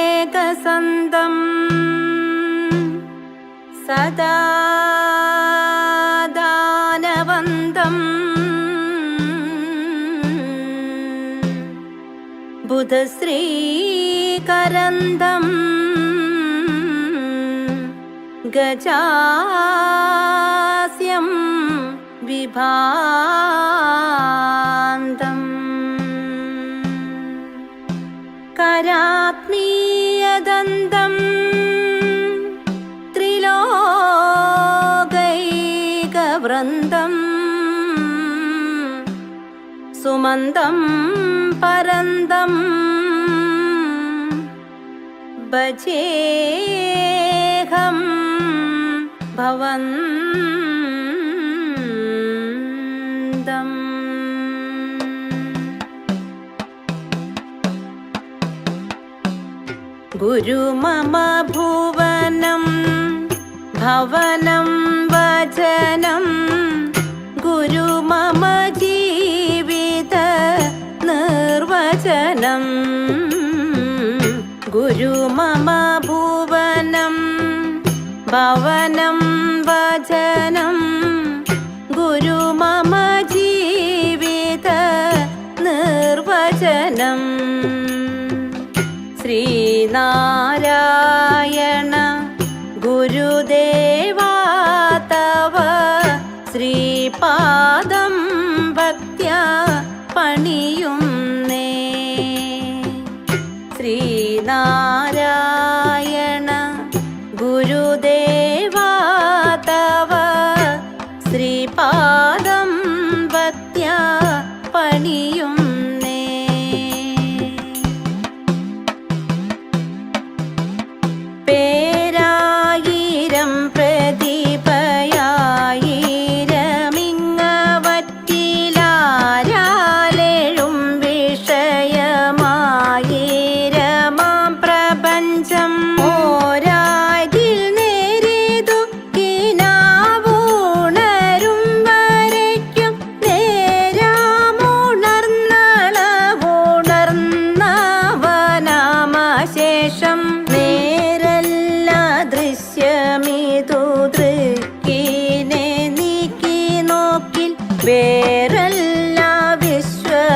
തദാനേകസന്തം സദാ ദാനവന്തം ബുധശ്രീകരന്തം ഗജാസ്യം വിഭാന്തം കരാത്മീയദന്തം ത്രിലോകൈകവൃന്ദം സുമന്തം പരന്തം ഭജേഹം ഭവന്തം. ഗുരു മമ ഭുവനം ഭവനം വചനം ഗുരു മമ ജീവിത നിർവചനം. ഗുരു മമ ഭുവനം ഭവനം വചനം ഗുരു മമ ജീവിത നിർവചനം. ശ്രീനാരായണ ഗുരുദേവാ തവ ശ്രീപാദം ഭക്ത്യാ പണിയുന്നേ. ശ്രീനാരായണ ഗുരുദേവാ തവ ശ്രീപാദം ഭക്ത്യാ പണിയുന്നേ. പേരായിരം പ്രതിഭയായിരമിങ്ങവറ്റിലാരാലെഴും വിഷയമായിരമാം പ്രപഞ്ചം ഓരാകിൽ നേരിതു കിനാവുണരും വരയ്ക്കും നേരാമുണർന്നളവുണർന്നവനാമശേഷം നേരല്ല ദൃശ്യമിതു ദൃക്കിനെ നീക്കി നോക്കിൽ വേറല്ല വിശ്വമറിവാമരുവിൽ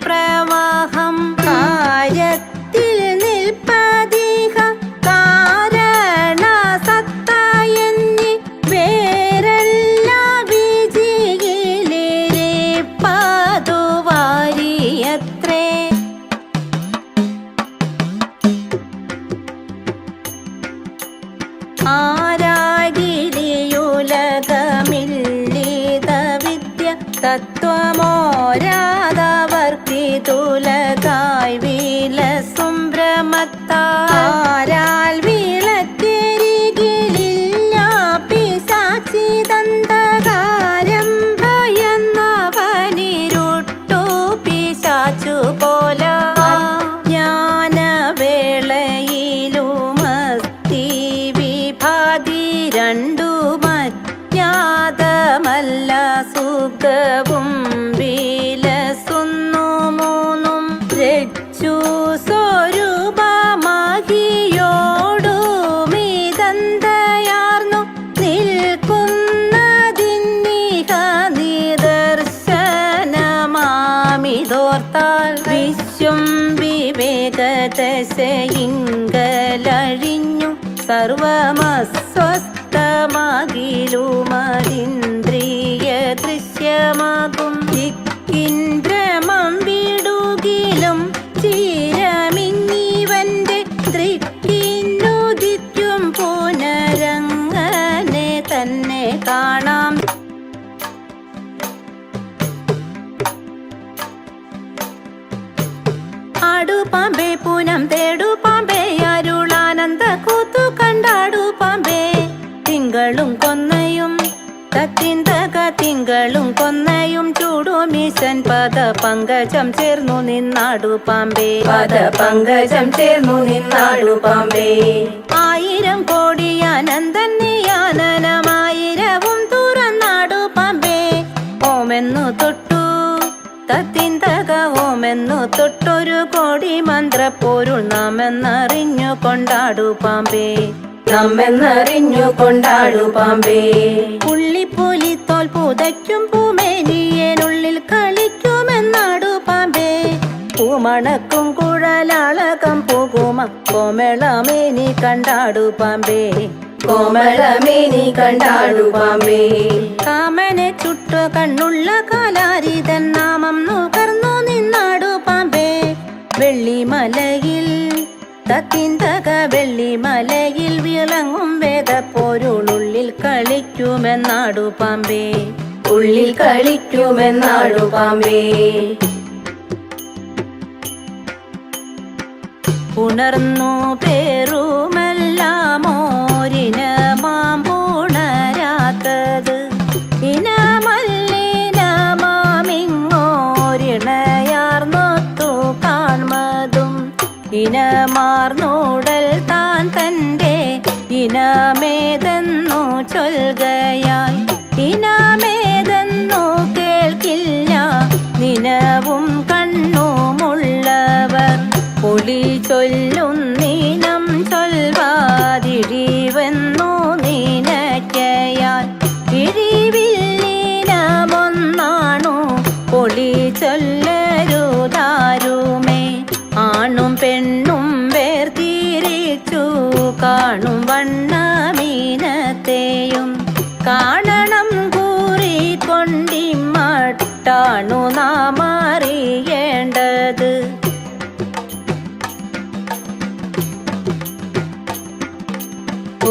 പ്രവാഹം കാര്യത്തിൽ നിൽപ്പതിക കാരണസത്തായെന്നി വേറല്ല വിജിയിലിരിപ്പതു വാരിയത്രേ. ആരാകിരിയുലകമില്ലിത വിദ്യ തത്വമോരാതവർക്കിതുലകായി വിലസും ഭ്രമത്താരാൽ വിളക്കരികിലില്ല പിശാചിദന്തകാരം ഭയന്നവനിരുട്ടു പിശാചു പോല. ജ്ഞാനവേളയിലുമസ്തി വിഭാതി രണ്ടുമജ്ഞാതമല്ല സുഖവും വിലസുന്നു മൂന്നും രജ്ജു സ്വരൂപമാകിയോടുമിതന്തയാർന്നു നിൽക്കുന്നതിന്നിഹ നിദർശനമാമിതോർത്താൽ വിശ്വം വിവേകദശയിങ്കലഴിഞ്ഞു സർവമസ്വസ്ഥമാകിലുമതിന്ദ്രിയ ദൃശ്യമാകും ദിക്കിന്ദ്രമം വിടുകിലും ചിരമിന്നിവന്റെ ദൃക്കിന്നുദിക്കും പുനരങ്ങനെ തന്നെ കാണാം. ആടു പാമ്പേ പൂനം തേടു പാമ്പേ അരുളാനന്ദ കൂത്തു കണ്ടാടു പാമ്പേ. തിങ്കളും കൊന്നയും തത്തിന്തക തിങ്കളും കൊന്നയും ചൂടുമീശൻ പദ പങ്കജം ചേർന്നു നിന്നാടു പാമ്പേ. പദ പങ്കജം ചേർന്നു നിന്നാടു പാമ്പേ. ആയിരം കോടി അനന്തൻ നീയാനനമായിരവും തുറന്നാടു പാമ്പേ. ഓമെന്നു തൊട്ടു തത്തിന്തക ഓമെന്നു തൊട്ടൊരു കോടി മന്ത്രപ്പൊരുൾ നാമെന്നറിഞ്ഞു കൊണ്ടാടു പാമ്പേ, നമ്മെന്നറിഞ്ഞു കൊണ്ടാടു പാമ്പേ. പുള്ളിപ്പൂലി തോൽ പുതയ്ക്കും പൂമേനിയനുള്ളിൽ കളിക്കുമെന്നാടു പാമ്പേ, പൂമണക്കും കുഴലാളകം പോകുമ കോമളമേനി കണ്ടാടു പാമ്പേ, കോമളമേനി കണ്ടാടു പാമ്പേ. കാമനെ ചുട്ടു കണ്ണുള്ള കാലാരിതൻ നാമം നുകർന്നു നിന്നാടു പാമ്പേ, വെള്ളിമലയിൽ തത്തിന്തക വെള്ളിമലയിൽ വിളങ്ങും വേദപ്പൊരുളുള്ളിൽ കളിക്കുമെന്നാടു പാമ്പേ, ഉള്ളിൽ കളിക്കുമെന്നാടു പാമ്പേ. ഉണർന്നു പേറുമെല്ലാമോരിനമാമ്പുണരാത്തത്, ഇനമല്ലിനമാമിങ്ങോരിണയാർന്നൊത്തു കാൺമതും, ഇനമാർന്നൂടൽ താൻ തൻ്റെ ഇനമേതെന്നു ചൊൽകയായി, ഇനമേതെന്നു കേൾക്കില്ല നിനവും കണ്ണുമുള്ളവർ, പൊളി ചൊല്ലുന്നീനം ചൊൽവാതിഴിവെന്നു നീനയ്ക്കയാൽ, ഇഴിവില്ലീനമൊന്നാണു പൊളി ചൊല്ലരുതാരുമേ. ആണും പെണ്ണും വേർതിരിച്ചു കാണും വണ്ണമീനത്തെയും കാണണം കൂറിക്കൊണ്ടിമട്ടാണു നാം അറിയേണ്ടത്.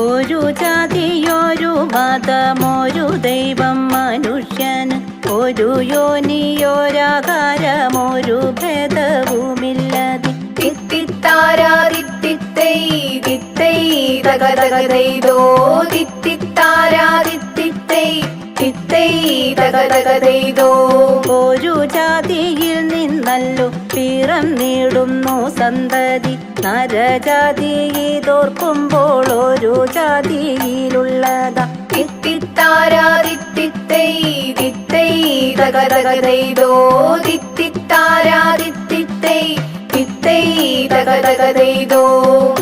ഒരു ജാതിയൊരു മതമൊരു ദൈവം മനുഷ്യന്, ഒരു യോനിയൊരാകാരമൊരു ഭേദവുമില്ലതി. തിത്തിത്താരാതിത്തിത്തൈ തിത്തൈ തകതകതൈതോ, തിത്തിത്താരാതിത്തിത്തൈ തിത്തൈ തകതകതൈതോ. ഒരു ജാതിയിൽ നിന്നല്ലോ പിറന്നിടുന്നു സന്തതി, നരജാതിയിതോർക്കുമ്പോൾ ഒരു ജാതിയിലുള്ളതാ. തിത്തിത്താരാതിത്തിത്തൈ തിത്തൈ തകതകതൈതോ, തിത്തിത്താരാതിത്തിത്തൈ തിത്തൈ തകതകതൈതോ.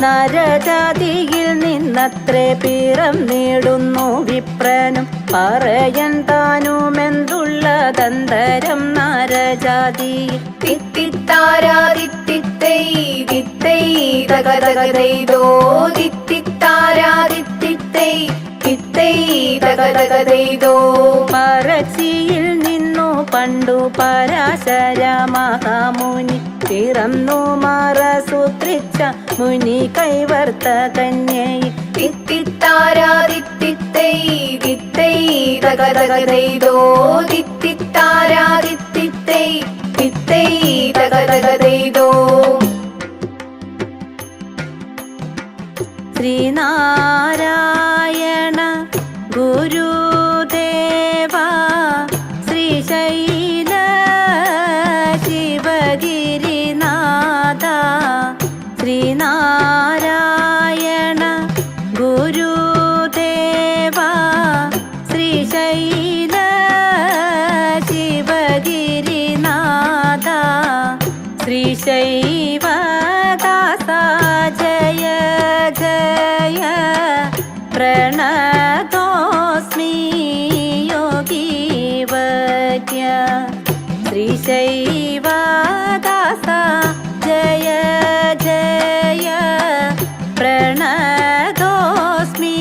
നരജാതിയിൽ നിന്നത്രേ പിറന്നിടുന്നു വിപ്രനും, പറയൻ താനുമെന്തുള്ളതന്തരം നരജാതിയിൽ. തിത്തിത്താരാതിത്തിത്തൈ തിത്തൈ തകതകതൈതോ, തിത്തിത്താരാതിത്തിത്തൈ തിത്തൈ തകതകതൈതോ. പറച്ചിയിൽ നിന്നു പണ്ടു പരാശര മഹാമുനി പിറന്നു മറസൂത്രിച്ച മുനി കൈവർത്ത കന്യയിൽ. തിത്തിത്താരാതിത്തിത്തൈ തിത്തൈ തകതകതൈതോ, തിത്തിത്താരാതിത്തിത്തൈ തിത്തൈ തകതകതൈതോ. ശ്രീനാരായണ ഗുരുദേവ ശ്രീശൈല ശിവഗിരിനാഥ, ശ്രീനാരായണ ഗുരുദേവ ശ്രീശൈല ശിവഗിരിനാഥ, ശ്രീശൈവദാസ ജയ ജയ പ്രണതോസ്മി യോഗീവര്യ. ശ്രീശൈവദാസ ജയ ജയ പ്രണതോസ്മി